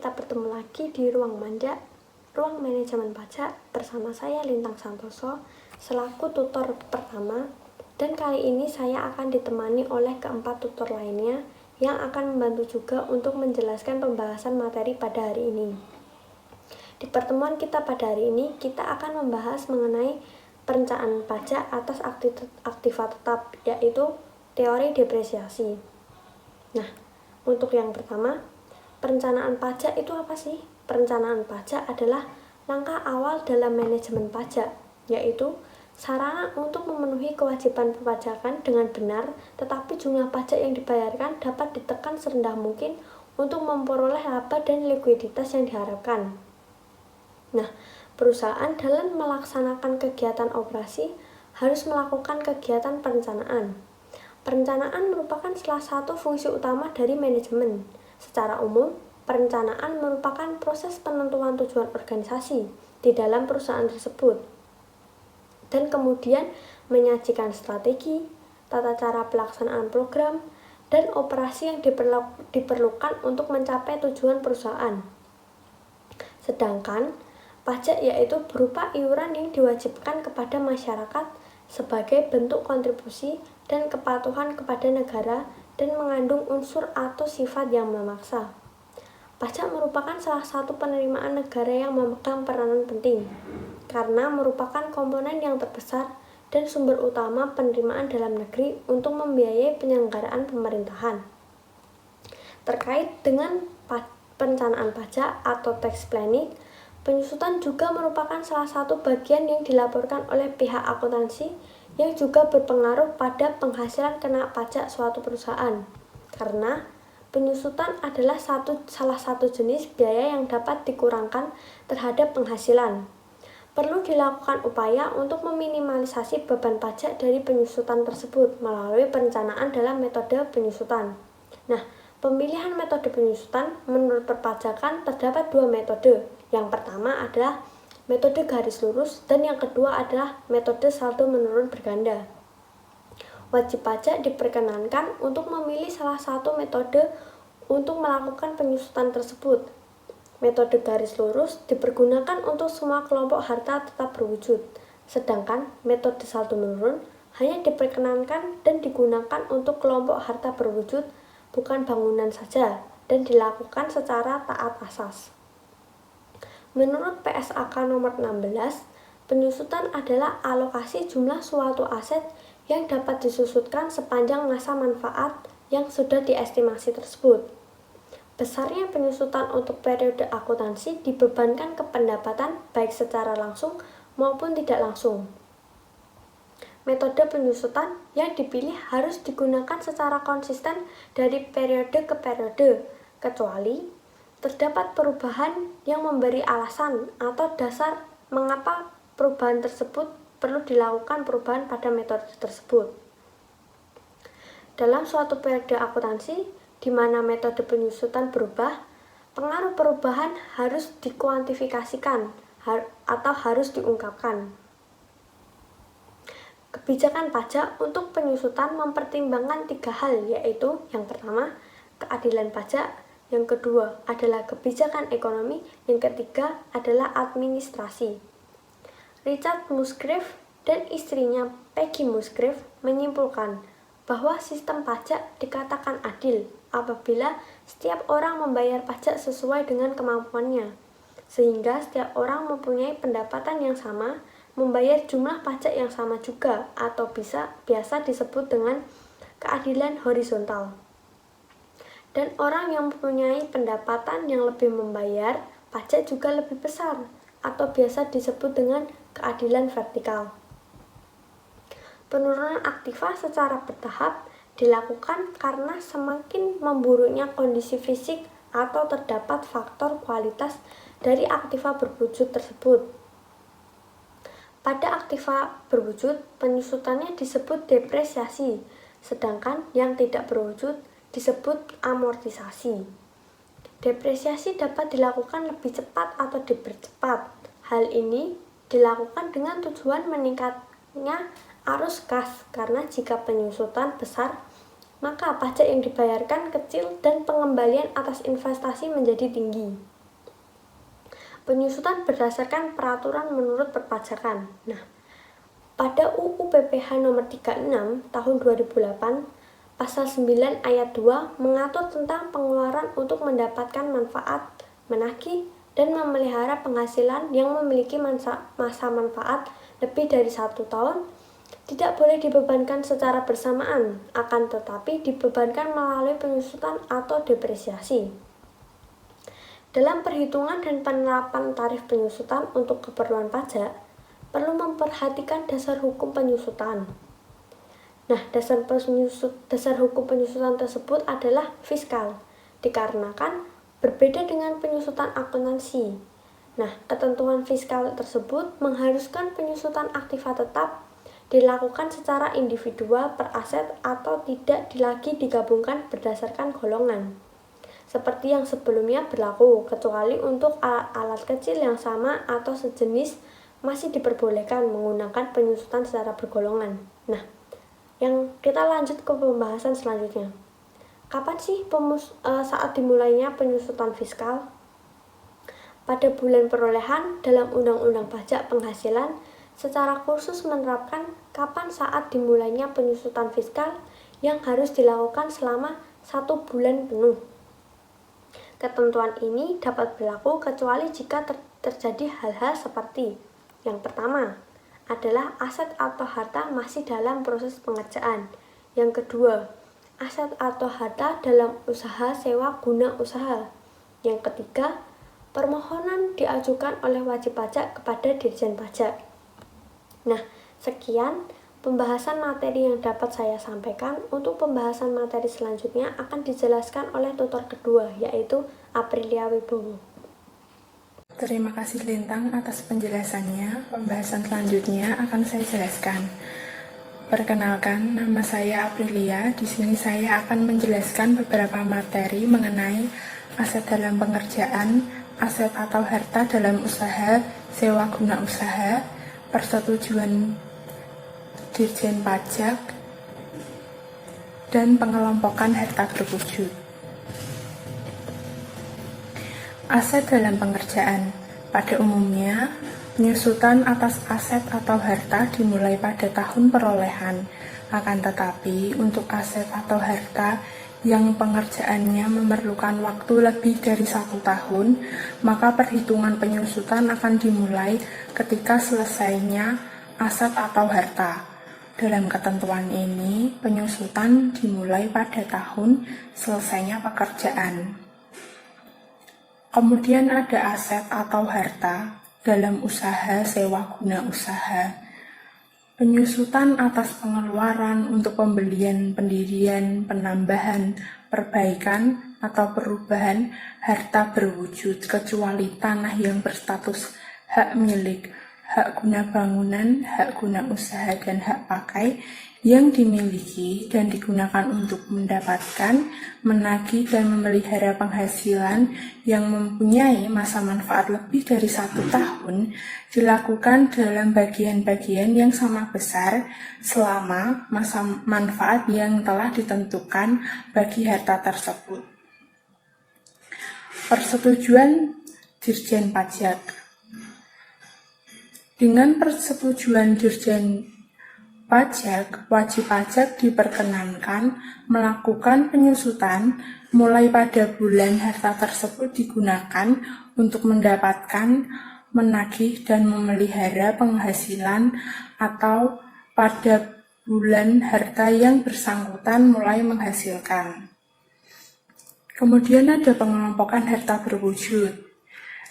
kita bertemu lagi di Ruang Manja, Ruang Manajemen Pajak bersama saya Lintang Santoso selaku tutor pertama, dan kali ini saya akan ditemani oleh keempat tutor lainnya yang akan membantu juga untuk menjelaskan pembahasan materi pada hari ini. Di pertemuan kita pada hari ini, kita akan membahas mengenai perencanaan pajak atas aktiva tetap, yaitu teori depresiasi. Nah, untuk yang pertama, perencanaan pajak itu apa sih? Perencanaan pajak adalah langkah awal dalam manajemen pajak, yaitu sarana untuk memenuhi kewajiban perpajakan dengan benar, tetapi jumlah pajak yang dibayarkan dapat ditekan serendah mungkin untuk memperoleh laba dan likuiditas yang diharapkan. Nah, perusahaan dalam melaksanakan kegiatan operasi harus melakukan kegiatan perencanaan. Perencanaan merupakan salah satu fungsi utama dari manajemen. Secara umum, perencanaan merupakan proses penentuan tujuan organisasi di dalam perusahaan tersebut, dan kemudian menyajikan strategi, tata cara pelaksanaan program, dan operasi yang diperlukan untuk mencapai tujuan perusahaan. Sedangkan pajak yaitu berupa iuran yang diwajibkan kepada masyarakat sebagai bentuk kontribusi dan kepatuhan kepada negara dan mengandung unsur atau sifat yang memaksa. Pajak merupakan salah satu penerimaan negara yang memegang peranan penting, karena merupakan komponen yang terbesar dan sumber utama penerimaan dalam negeri untuk membiayai penyelenggaraan pemerintahan. Terkait dengan perencanaan pajak atau tax planning, penyusutan juga merupakan salah satu bagian yang dilaporkan oleh pihak akuntansi yang juga berpengaruh pada penghasilan kena pajak suatu perusahaan, karena penyusutan adalah salah satu jenis biaya yang dapat dikurangkan terhadap penghasilan. Perlu dilakukan upaya untuk meminimalisasi beban pajak dari penyusutan tersebut melalui perencanaan dalam metode penyusutan. Nah, pemilihan metode penyusutan menurut perpajakan terdapat dua metode. Yang pertama adalah metode garis lurus dan yang kedua adalah metode saldo menurun berganda. Wajib pajak diperkenankan untuk memilih salah satu metode untuk melakukan penyusutan tersebut. Metode garis lurus dipergunakan untuk semua kelompok harta tetap berwujud, sedangkan metode saldo menurun hanya diperkenankan dan digunakan untuk kelompok harta berwujud bukan bangunan saja dan dilakukan secara taat asas. Menurut PSAK nomor 16, penyusutan adalah alokasi jumlah suatu aset yang dapat disusutkan sepanjang masa manfaat yang sudah diestimasi tersebut. Besarnya penyusutan untuk periode akuntansi dibebankan ke pendapatan baik secara langsung maupun tidak langsung. Metode penyusutan yang dipilih harus digunakan secara konsisten dari periode ke periode, kecuali terdapat perubahan yang memberi alasan atau dasar mengapa perubahan tersebut perlu dilakukan perubahan pada metode tersebut. Dalam suatu periode akuntansi, di mana metode penyusutan berubah, pengaruh perubahan harus dikuantifikasikan atau harus diungkapkan. Kebijakan pajak untuk penyusutan mempertimbangkan tiga hal, yaitu yang pertama, keadilan pajak, yang kedua adalah kebijakan ekonomi, yang ketiga adalah administrasi. Richard Musgrave dan istrinya Peggy Musgrave menyimpulkan bahwa sistem pajak dikatakan adil apabila setiap orang membayar pajak sesuai dengan kemampuannya, sehingga setiap orang mempunyai pendapatan yang sama, membayar jumlah pajak yang sama juga, atau biasa disebut dengan keadilan horizontal. Dan orang yang mempunyai pendapatan yang lebih membayar pajak juga lebih besar, atau biasa disebut dengan keadilan vertikal. Penurunan aktiva secara bertahap dilakukan karena semakin memburuknya kondisi fisik atau terdapat faktor kualitas dari aktiva berwujud tersebut. Pada aktiva berwujud, penyusutannya disebut depresiasi, sedangkan yang tidak berwujud disebut amortisasi. Depresiasi dapat dilakukan lebih cepat atau dipercepat. Hal ini dilakukan dengan tujuan meningkatnya arus kas, karena jika penyusutan besar, maka pajak yang dibayarkan kecil dan pengembalian atas investasi menjadi tinggi. Penyusutan berdasarkan peraturan menurut perpajakan. Nah, pada UU PPH nomor 36 tahun 2008, pasal 9 ayat 2 mengatur tentang pengeluaran untuk mendapatkan manfaat, menagih, dan memelihara penghasilan yang memiliki masa manfaat lebih dari 1 tahun tidak boleh dibebankan secara bersamaan, akan tetapi dibebankan melalui penyusutan atau depresiasi. Dalam perhitungan dan penerapan tarif penyusutan untuk keperluan pajak, perlu memperhatikan dasar hukum penyusutan. Nah, dasar hukum penyusutan tersebut adalah fiskal, dikarenakan berbeda dengan penyusutan akuntansi. Nah, ketentuan fiskal tersebut mengharuskan penyusutan aktiva tetap dilakukan secara individual per aset atau tidak lagi digabungkan berdasarkan golongan, seperti yang sebelumnya berlaku, kecuali untuk alat kecil yang sama atau sejenis masih diperbolehkan menggunakan penyusutan secara bergolongan. Nah, kita lanjut ke pembahasan selanjutnya. Kapan sih saat dimulainya penyusutan fiskal? Pada bulan perolehan dalam Undang-Undang Pajak Penghasilan secara khusus menerapkan kapan saat dimulainya penyusutan fiskal yang harus dilakukan selama 1 bulan penuh. Ketentuan ini dapat berlaku kecuali jika terjadi hal-hal seperti: yang pertama adalah aset atau harta masih dalam proses pengerjaan. Yang kedua, aset atau harta dalam usaha sewa guna usaha. Yang ketiga, permohonan diajukan oleh wajib pajak kepada Dirjen Pajak. Nah, sekian pembahasan materi yang dapat saya sampaikan. Untuk pembahasan materi selanjutnya akan dijelaskan oleh tutor kedua, yaitu Aprilia Wibowo. Terima kasih Lintang atas penjelasannya. Pembahasan selanjutnya akan saya jelaskan. Perkenalkan, nama saya Aprilia. Di sini saya akan menjelaskan beberapa materi mengenai aset dalam pengerjaan, aset atau harta dalam usaha, sewa guna usaha, persetujuan Dirjen Pajak, dan pengelompokan harta berwujud. Aset dalam pengerjaan. Pada umumnya, penyusutan atas aset atau harta dimulai pada tahun perolehan. Akan tetapi, untuk aset atau harta yang pengerjaannya memerlukan waktu lebih dari 1 tahun, maka perhitungan penyusutan akan dimulai ketika selesainya aset atau harta. Dalam ketentuan ini, penyusutan dimulai pada tahun selesainya pekerjaan. Kemudian ada aset atau harta dalam usaha sewa guna usaha. Penyusutan atas pengeluaran untuk pembelian, pendirian, penambahan, perbaikan, atau perubahan harta berwujud kecuali tanah yang berstatus hak milik, hak guna bangunan, hak guna usaha, dan hak pakai yang dimiliki dan digunakan untuk mendapatkan, menagih, dan memelihara penghasilan yang mempunyai masa manfaat lebih dari 1 tahun dilakukan dalam bagian-bagian yang sama besar selama masa manfaat yang telah ditentukan bagi harta tersebut. Persetujuan Dirjen Pajak. Dengan persetujuan Dirjen Pajak, wajib pajak diperkenankan melakukan penyusutan mulai pada bulan harta tersebut digunakan untuk mendapatkan, menagih, dan memelihara penghasilan atau pada bulan harta yang bersangkutan mulai menghasilkan. Kemudian ada pengelompokan harta berwujud.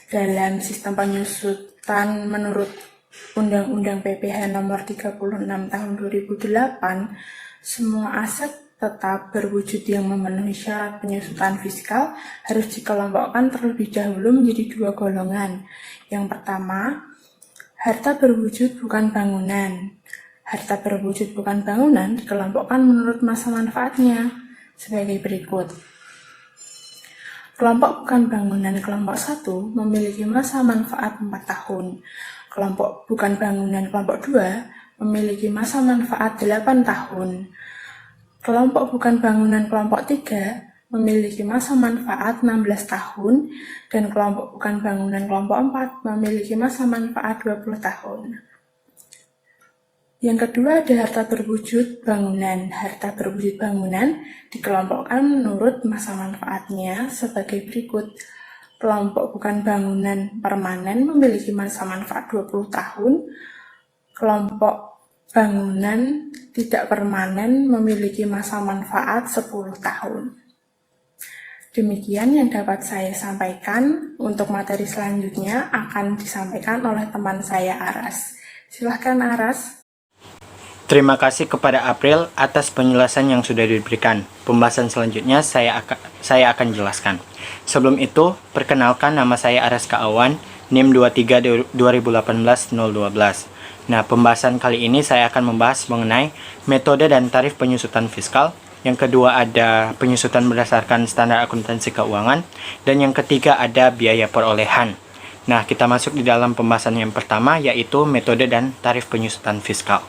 Dalam sistem penyusutan menurut Undang-Undang PPH nomor 36 tahun 2008, semua aset tetap berwujud yang memenuhi syarat penyusutan fiskal harus dikelompokkan terlebih dahulu menjadi 2 golongan. Yang pertama, harta berwujud bukan bangunan. Harta berwujud bukan bangunan dikelompokkan menurut masa manfaatnya sebagai berikut. Kelompok bukan bangunan kelompok 1 memiliki masa manfaat 4 tahun. Kelompok bukan bangunan kelompok 2 memiliki masa manfaat 8 tahun. Kelompok bukan bangunan kelompok 3 memiliki masa manfaat 16 tahun, dan kelompok bukan bangunan kelompok 4 memiliki masa manfaat 20 tahun. Yang kedua ada harta berwujud bangunan. Harta berwujud bangunan dikelompokkan menurut masa manfaatnya sebagai berikut. Kelompok bukan bangunan permanen memiliki masa manfaat 20 tahun. Kelompok bangunan tidak permanen memiliki masa manfaat 10 tahun. Demikian yang dapat saya sampaikan. Untuk materi selanjutnya akan disampaikan oleh teman saya Aras. Silahkan Aras. Terima kasih kepada April atas penjelasan yang sudah diberikan. Pembahasan selanjutnya saya akan jelaskan. Sebelum itu, perkenalkan nama saya Aras Kaawan, NIM 23/2018-012. Nah, pembahasan kali ini saya akan membahas mengenai metode dan tarif penyusutan fiskal. Yang kedua ada penyusutan berdasarkan standar akuntansi keuangan. Dan yang ketiga ada biaya perolehan. Nah, kita masuk di dalam pembahasan yang pertama, yaitu metode dan tarif penyusutan fiskal.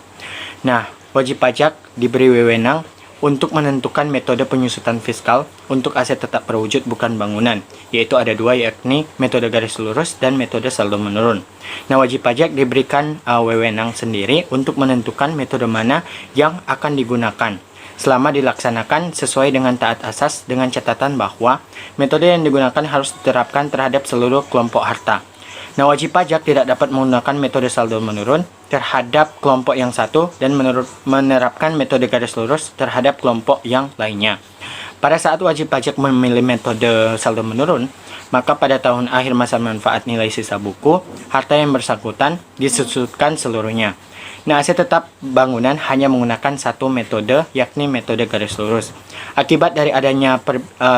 Nah, wajib pajak diberi wewenang untuk menentukan metode penyusutan fiskal untuk aset tetap berwujud bukan bangunan, yaitu ada dua, yakni metode garis lurus dan metode saldo menurun. Nah, wajib pajak diberikan wewenang sendiri untuk menentukan metode mana yang akan digunakan selama dilaksanakan sesuai dengan taat asas, dengan catatan bahwa metode yang digunakan harus diterapkan terhadap seluruh kelompok harta. Nah, wajib pajak tidak dapat menggunakan metode saldo menurun terhadap kelompok yang satu dan menerapkan metode garis lurus terhadap kelompok yang lainnya. Pada saat wajib pajak memilih metode saldo menurun, maka pada tahun akhir masa manfaat nilai sisa buku, harta yang bersangkutan disusutkan seluruhnya. Nah, aset tetap bangunan hanya menggunakan satu metode, yakni metode garis lurus. Akibat dari adanya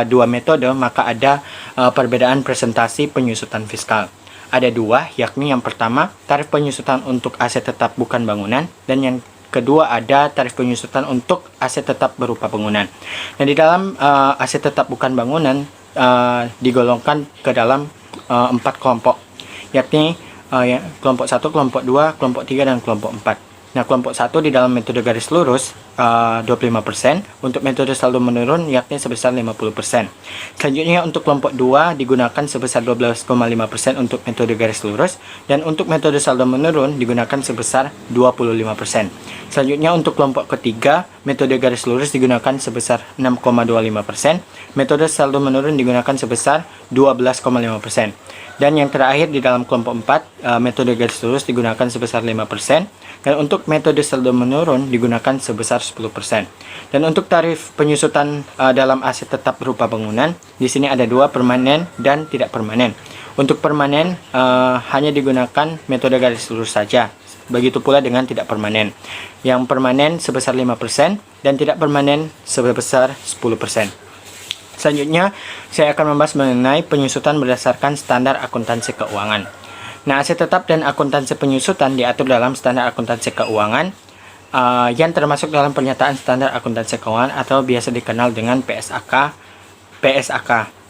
dua metode, maka ada perbedaan presentasi penyusutan fiskal. Ada dua, yakni yang pertama, tarif penyusutan untuk aset tetap bukan bangunan, dan yang kedua ada tarif penyusutan untuk aset tetap berupa bangunan. Nah, di dalam aset tetap bukan bangunan digolongkan ke dalam 4 kelompok, yakni kelompok 1, kelompok 2, kelompok 3, dan kelompok 4. Nah, kelompok 1 di dalam metode garis lurus 25%, untuk metode saldo menurun yakni sebesar 50%. Selanjutnya untuk kelompok 2 digunakan sebesar 12,5% untuk metode garis lurus, dan untuk metode saldo menurun digunakan sebesar 25%. Selanjutnya untuk kelompok ketiga, metode garis lurus digunakan sebesar 6,25%, metode saldo menurun digunakan sebesar 12,5%. Dan yang terakhir di dalam kelompok 4, metode garis lurus digunakan sebesar 5%, dan untuk metode saldo menurun digunakan sebesar 10%. Dan untuk tarif penyusutan dalam aset tetap berupa bangunan, di sini ada dua, permanen dan tidak permanen. Untuk permanen hanya digunakan metode garis lurus saja. Begitu pula dengan tidak permanen. Yang permanen sebesar 5% dan tidak permanen sebesar 10%. Selanjutnya, saya akan membahas mengenai penyusutan berdasarkan standar akuntansi keuangan. Nah, aset tetap dan akuntansi penyusutan diatur dalam standar akuntansi keuangan yang termasuk dalam pernyataan standar akuntansi keuangan atau biasa dikenal dengan PSAK.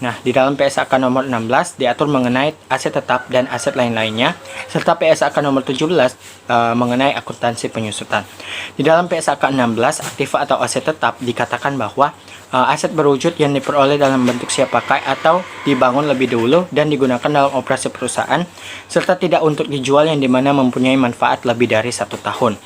Nah, di dalam PSAK nomor 16 diatur mengenai aset tetap dan aset lain-lainnya, serta PSAK nomor 17 mengenai akuntansi penyusutan. Di dalam PSAK 16, aktiva atau aset tetap dikatakan bahwa aset berwujud yang diperoleh dalam bentuk siap pakai atau dibangun lebih dulu dan digunakan dalam operasi perusahaan, serta tidak untuk dijual yang dimana mempunyai manfaat lebih dari 1 tahun.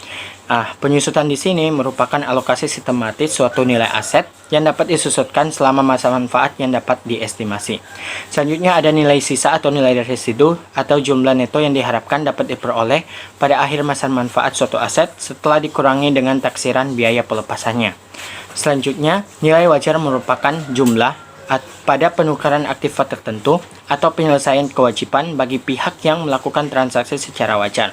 Penyusutan di sini merupakan alokasi sistematis suatu nilai aset yang dapat disusutkan selama masa manfaat yang dapat diestimasi. Selanjutnya ada nilai sisa atau nilai residu atau jumlah neto yang diharapkan dapat diperoleh pada akhir masa manfaat suatu aset setelah dikurangi dengan taksiran biaya pelepasannya. Selanjutnya, nilai wajar merupakan jumlah pada penukaran aktiva tertentu atau penyelesaian kewajiban bagi pihak yang melakukan transaksi secara wajar.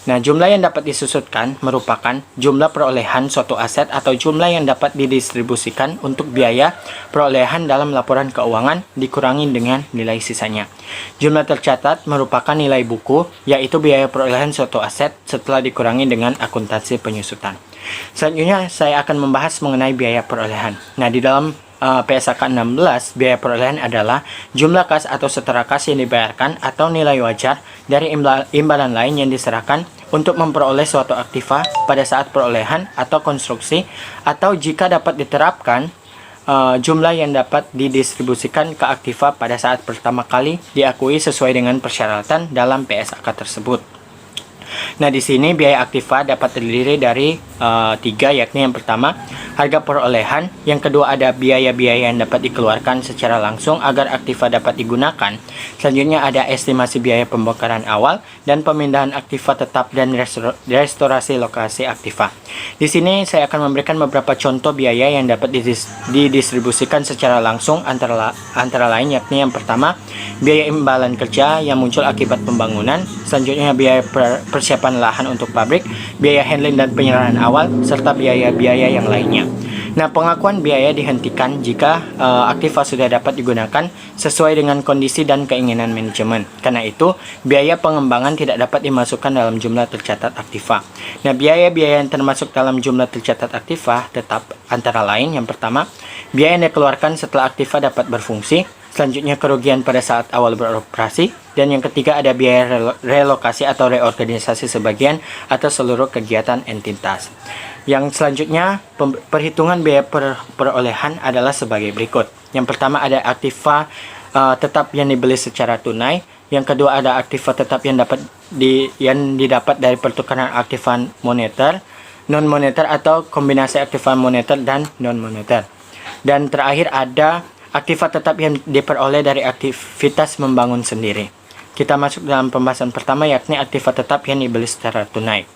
Nah, jumlah yang dapat disusutkan merupakan jumlah perolehan suatu aset atau jumlah yang dapat didistribusikan untuk biaya perolehan dalam laporan keuangan dikurangi dengan nilai sisanya. Jumlah tercatat merupakan nilai buku, yaitu biaya perolehan suatu aset setelah dikurangi dengan akuntansi penyusutan. Selanjutnya, saya akan membahas mengenai biaya perolehan. Nah, di dalam PSAK 16, biaya perolehan adalah jumlah kas atau setara kas yang dibayarkan atau nilai wajar dari imbalan lain yang diserahkan untuk memperoleh suatu aktiva pada saat perolehan atau konstruksi, atau jika dapat diterapkan jumlah yang dapat didistribusikan ke aktiva pada saat pertama kali diakui sesuai dengan persyaratan dalam PSAK tersebut. Nah, di sini biaya aktiva dapat terdiri dari tiga, yakni yang pertama harga perolehan, yang kedua ada biaya-biaya yang dapat dikeluarkan secara langsung agar aktiva dapat digunakan. Selanjutnya ada estimasi biaya pembongkaran awal dan pemindahan aktiva tetap dan restorasi lokasi aktiva. Di sini saya akan memberikan beberapa contoh biaya yang dapat didistribusikan secara langsung antara lain, yakni yang pertama biaya imbalan kerja yang muncul akibat pembangunan, selanjutnya biaya persiapan lahan untuk pabrik, biaya handling dan penyerahan awal, serta biaya-biaya yang lainnya. Nah, pengakuan biaya dihentikan jika aktiva sudah dapat digunakan sesuai dengan kondisi dan keinginan manajemen. Karena itu, biaya pengembangan tidak dapat dimasukkan dalam jumlah tercatat aktiva. Nah, biaya-biaya yang termasuk dalam jumlah tercatat aktiva tetap antara lain, yang pertama, biaya yang dikeluarkan setelah aktiva dapat berfungsi, selanjutnya kerugian pada saat awal beroperasi, dan yang ketiga ada biaya relokasi atau reorganisasi sebagian atau seluruh kegiatan entitas. Yang selanjutnya, perhitungan biaya perolehan adalah sebagai berikut. Yang pertama ada aktiva tetap yang dibeli secara tunai. Yang kedua ada aktiva tetap yang didapat dari pertukaran aktiva moneter, non-moneter atau kombinasi aktiva moneter dan non-moneter. Dan terakhir ada aktiva tetap yang diperoleh dari aktivitas membangun sendiri. Kita masuk dalam pembahasan pertama, yakni aktiva tetap yang dibeli secara tunai.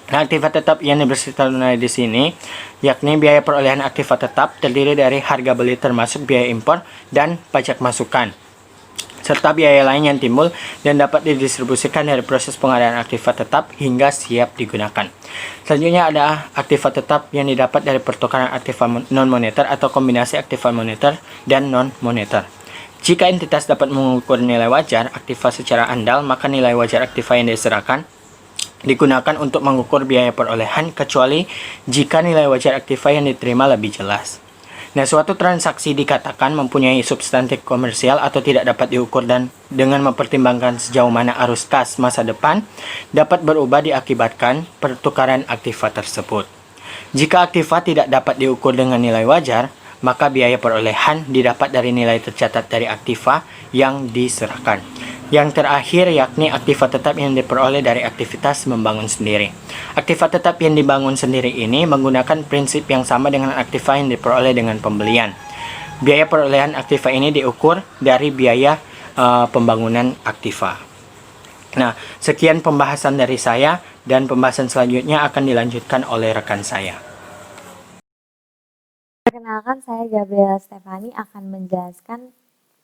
Nah, aktiva tetap yang dibeli secara tunai di sini, yakni biaya perolehan aktiva tetap terdiri dari harga beli termasuk biaya impor dan pajak masukan, serta biaya lain yang timbul dan dapat didistribusikan dari proses pengadaan aktiva tetap hingga siap digunakan. Selanjutnya ada aktiva tetap yang didapat dari pertukaran aktiva non-moneter atau kombinasi aktiva moneter dan non-moneter. Jika entitas dapat mengukur nilai wajar aktiva secara andal, maka nilai wajar aktiva yang diserahkan digunakan untuk mengukur biaya perolehan, kecuali jika nilai wajar aktiva yang diterima lebih jelas. Nah, suatu transaksi dikatakan mempunyai substantif komersial atau tidak dapat diukur dan dengan mempertimbangkan sejauh mana arus kas masa depan dapat berubah diakibatkan pertukaran aktiva tersebut. Jika aktiva tidak dapat diukur dengan nilai wajar, maka biaya perolehan didapat dari nilai tercatat dari aktiva yang diserahkan. Yang terakhir yakni aktiva tetap yang diperoleh dari aktivitas membangun sendiri. Aktiva tetap yang dibangun sendiri ini menggunakan prinsip yang sama dengan aktiva yang diperoleh dengan pembelian. Biaya perolehan aktiva ini diukur dari biaya pembangunan aktiva. Nah, sekian pembahasan dari saya dan pembahasan selanjutnya akan dilanjutkan oleh rekan saya. Perkenalkan, saya Gabriela Stefani akan menjelaskan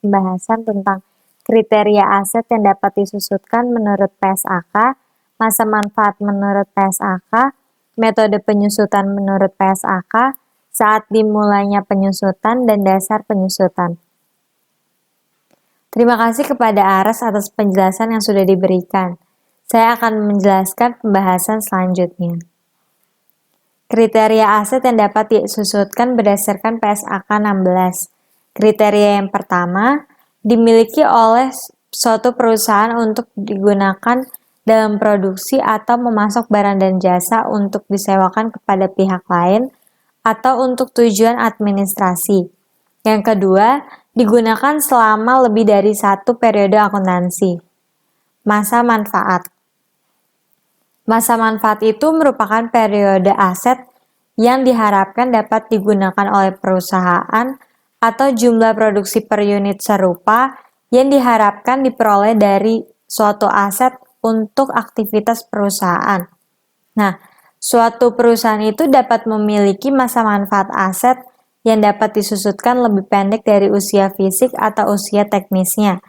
pembahasan tentang kriteria aset yang dapat disusutkan menurut PSAK, masa manfaat menurut PSAK, metode penyusutan menurut PSAK, saat dimulainya penyusutan, dan dasar penyusutan. Terima kasih kepada Aras atas penjelasan yang sudah diberikan. Saya akan menjelaskan pembahasan selanjutnya. Kriteria aset yang dapat disusutkan berdasarkan PSAK 16. Kriteria yang pertama, dimiliki oleh suatu perusahaan untuk digunakan dalam produksi atau memasok barang dan jasa untuk disewakan kepada pihak lain atau untuk tujuan administrasi. Yang kedua, digunakan selama lebih dari satu periode akuntansi. Masa manfaat. Masa manfaat itu merupakan periode aset yang diharapkan dapat digunakan oleh perusahaan atau jumlah produksi per unit serupa yang diharapkan diperoleh dari suatu aset untuk aktivitas perusahaan. Nah, suatu perusahaan itu dapat memiliki masa manfaat aset yang dapat disusutkan lebih pendek dari usia fisik atau usia teknisnya.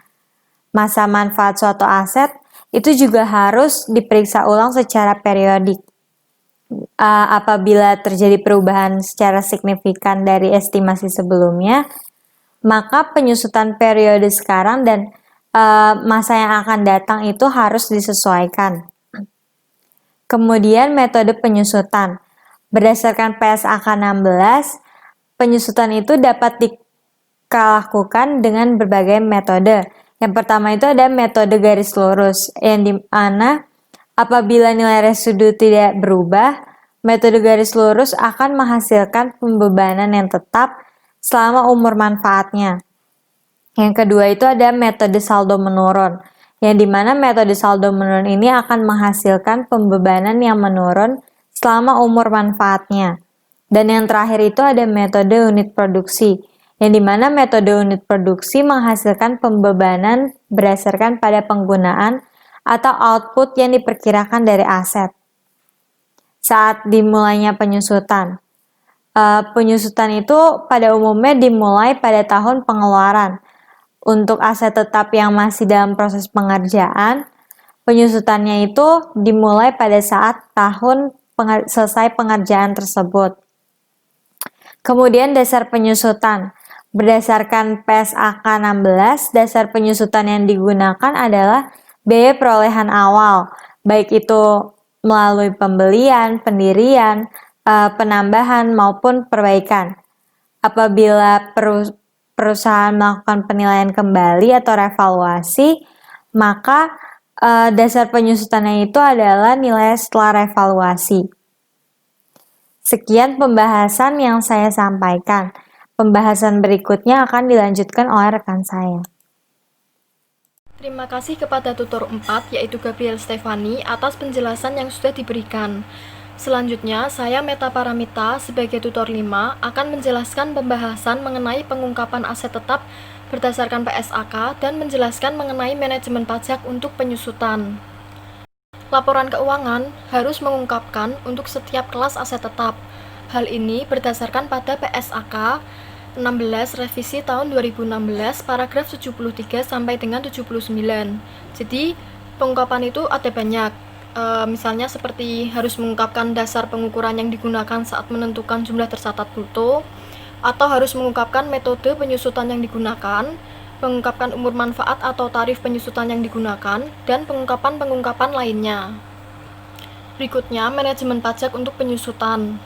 Masa manfaat suatu aset itu juga harus diperiksa ulang secara periodik. Apabila terjadi perubahan secara signifikan dari estimasi sebelumnya, maka penyusutan periode sekarang dan masa yang akan datang itu harus disesuaikan. Kemudian metode penyusutan. Berdasarkan PSAK 16, penyusutan itu dapat dilakukan dengan berbagai metode. Yang pertama itu ada metode garis lurus, yang dimana apabila nilai residu tidak berubah, metode garis lurus akan menghasilkan pembebanan yang tetap selama umur manfaatnya. Yang kedua itu ada metode saldo menurun, yang dimana metode saldo menurun ini akan menghasilkan pembebanan yang menurun selama umur manfaatnya. Dan yang terakhir itu ada metode unit produksi, yang dimana metode unit produksi menghasilkan pembebanan berdasarkan pada penggunaan atau output yang diperkirakan dari aset. Saat dimulainya penyusutan, penyusutan itu pada umumnya dimulai pada tahun pengeluaran. Untuk aset tetap yang masih dalam proses pengerjaan, penyusutannya itu dimulai pada saat tahun selesai pengerjaan tersebut. Kemudian dasar penyusutan. Berdasarkan PSAK 16, dasar penyusutan yang digunakan adalah biaya perolehan awal, baik itu melalui pembelian, pendirian, penambahan maupun perbaikan. Apabila perusahaan melakukan penilaian kembali atau revaluasi, maka dasar penyusutannya itu adalah nilai setelah revaluasi. Sekian pembahasan yang saya sampaikan. Pembahasan berikutnya akan dilanjutkan oleh rekan saya. Terima kasih kepada tutor 4, yaitu Gabriel Stefani, atas penjelasan yang sudah diberikan. Selanjutnya, saya Meta Paramita sebagai tutor 5 akan menjelaskan pembahasan mengenai pengungkapan aset tetap berdasarkan PSAK dan menjelaskan mengenai manajemen pajak untuk penyusutan. Laporan keuangan harus mengungkapkan untuk setiap kelas aset tetap. Hal ini berdasarkan pada PSAK 16 revisi tahun 2016 paragraf 73 sampai dengan 79. Jadi pengungkapan itu ada banyak. Misalnya seperti harus mengungkapkan dasar pengukuran yang digunakan saat menentukan jumlah tercatat bruto, atau harus mengungkapkan metode penyusutan yang digunakan, mengungkapkan umur manfaat atau tarif penyusutan yang digunakan, dan pengungkapan lainnya. Berikutnya, manajemen pajak untuk penyusutan.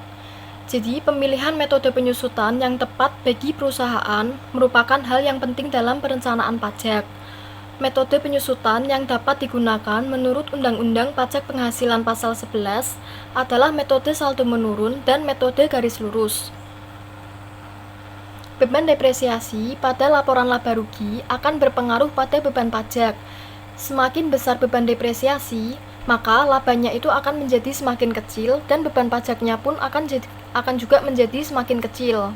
Jadi, pemilihan metode penyusutan yang tepat bagi perusahaan merupakan hal yang penting dalam perencanaan pajak. Metode penyusutan yang dapat digunakan menurut Undang-Undang Pajak Penghasilan Pasal 11 adalah metode saldo menurun dan metode garis lurus. Beban depresiasi pada laporan laba rugi akan berpengaruh pada beban pajak. Semakin besar beban depresiasi, maka labanya itu akan menjadi semakin kecil dan beban pajaknya pun akan juga menjadi semakin kecil.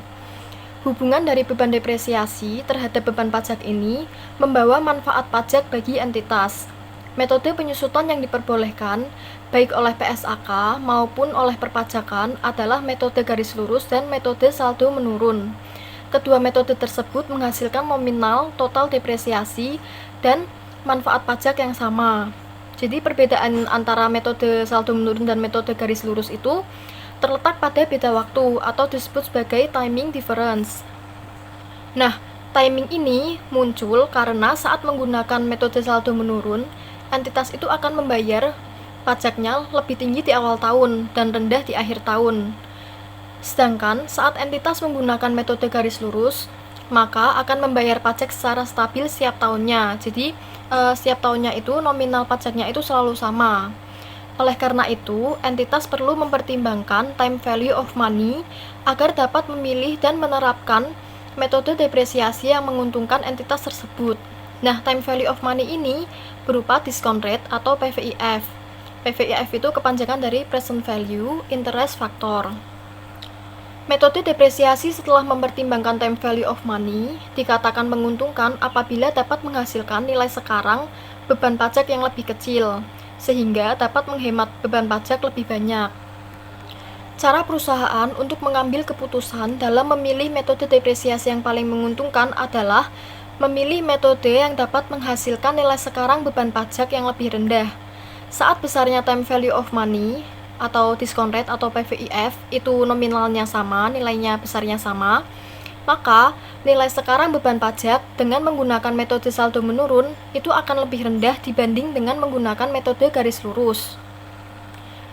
Hubungan dari beban depresiasi terhadap beban pajak ini membawa manfaat pajak bagi entitas. Metode penyusutan yang diperbolehkan, baik oleh PSAK maupun oleh perpajakan, adalah metode garis lurus dan metode saldo menurun. Kedua metode tersebut menghasilkan nominal total depresiasi dan manfaat pajak yang sama. Jadi perbedaan antara metode saldo menurun dan metode garis lurus itu terletak pada beda waktu atau disebut sebagai timing difference. Nah, timing ini muncul karena saat menggunakan metode saldo menurun, entitas itu akan membayar pajaknya lebih tinggi di awal tahun dan rendah di akhir tahun. Sedangkan saat entitas menggunakan metode garis lurus, maka akan membayar pajak secara stabil setiap tahunnya. Jadi, setiap tahunnya itu nominal pajaknya itu selalu sama. Oleh karena itu, entitas perlu mempertimbangkan time value of money agar dapat memilih dan menerapkan metode depresiasi yang menguntungkan entitas tersebut. Nah, time value of money ini berupa discount rate atau PVIF. PVIF itu kepanjangan dari present value interest factor. Metode depresiasi setelah mempertimbangkan time value of money dikatakan menguntungkan apabila dapat menghasilkan nilai sekarang beban pajak yang lebih kecil, sehingga dapat menghemat beban pajak lebih banyak. Cara perusahaan untuk mengambil keputusan dalam memilih metode depresiasi yang paling menguntungkan adalah memilih metode yang dapat menghasilkan nilai sekarang beban pajak yang lebih rendah. Saat besarnya time value of money atau discount rate atau PVIF itu nominalnya sama, nilainya besarnya sama, maka nilai sekarang beban pajak dengan menggunakan metode saldo menurun itu akan lebih rendah dibanding dengan menggunakan metode garis lurus.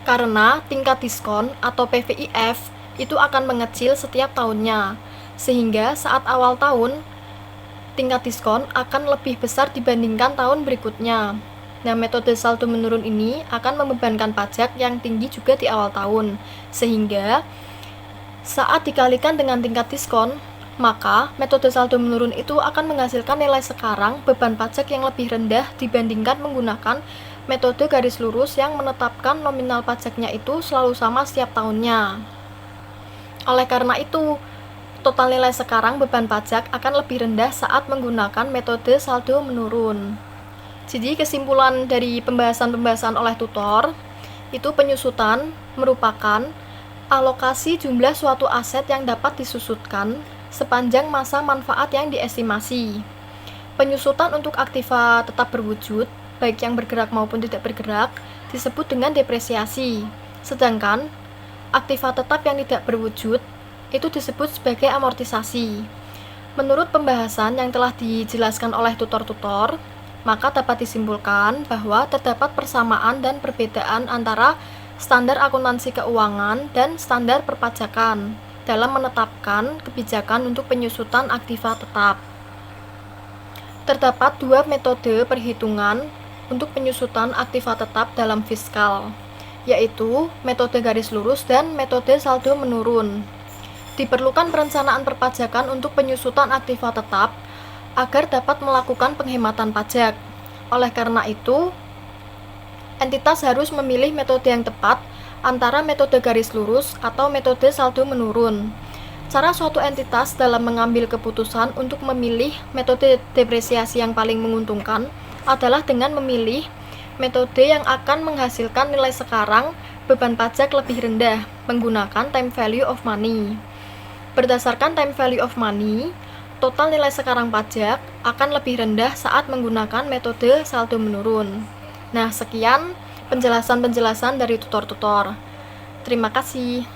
Karena tingkat diskon atau PVIF itu akan mengecil setiap tahunnya, sehingga saat awal tahun tingkat diskon akan lebih besar dibandingkan tahun berikutnya. Nah, metode saldo menurun ini akan membebankan pajak yang tinggi juga di awal tahun, sehingga saat dikalikan dengan tingkat diskon, maka metode saldo menurun itu akan menghasilkan nilai sekarang beban pajak yang lebih rendah dibandingkan menggunakan metode garis lurus yang menetapkan nominal pajaknya itu selalu sama setiap tahunnya. Oleh karena itu, total nilai sekarang beban pajak akan lebih rendah saat menggunakan metode saldo menurun. Jadi kesimpulan dari pembahasan-pembahasan oleh tutor, itu penyusutan merupakan alokasi jumlah suatu aset yang dapat disusutkan sepanjang masa manfaat yang diestimasi. Penyusutan untuk aktiva tetap berwujud, baik yang bergerak maupun tidak bergerak, disebut dengan depresiasi. Sedangkan aktiva tetap yang tidak berwujud itu disebut sebagai amortisasi. Menurut pembahasan yang telah dijelaskan oleh tutor-tutor, maka dapat disimpulkan bahwa terdapat persamaan dan perbedaan antara standar akuntansi keuangan dan standar perpajakan dalam menetapkan kebijakan untuk penyusutan aktiva tetap. Terdapat dua metode perhitungan untuk penyusutan aktiva tetap dalam fiskal, yaitu metode garis lurus dan metode saldo menurun. Diperlukan perencanaan perpajakan untuk penyusutan aktiva tetap agar dapat melakukan penghematan pajak. Oleh karena itu, entitas harus memilih metode yang tepat antara metode garis lurus atau metode saldo menurun. Cara suatu entitas dalam mengambil keputusan untuk memilih metode depresiasi yang paling menguntungkan adalah dengan memilih metode yang akan menghasilkan nilai sekarang beban pajak lebih rendah menggunakan time value of money. Berdasarkan time value of money, total nilai sekarang pajak akan lebih rendah saat menggunakan metode saldo menurun. Nah, sekian penjelasan-penjelasan dari tutor-tutor. Terima kasih.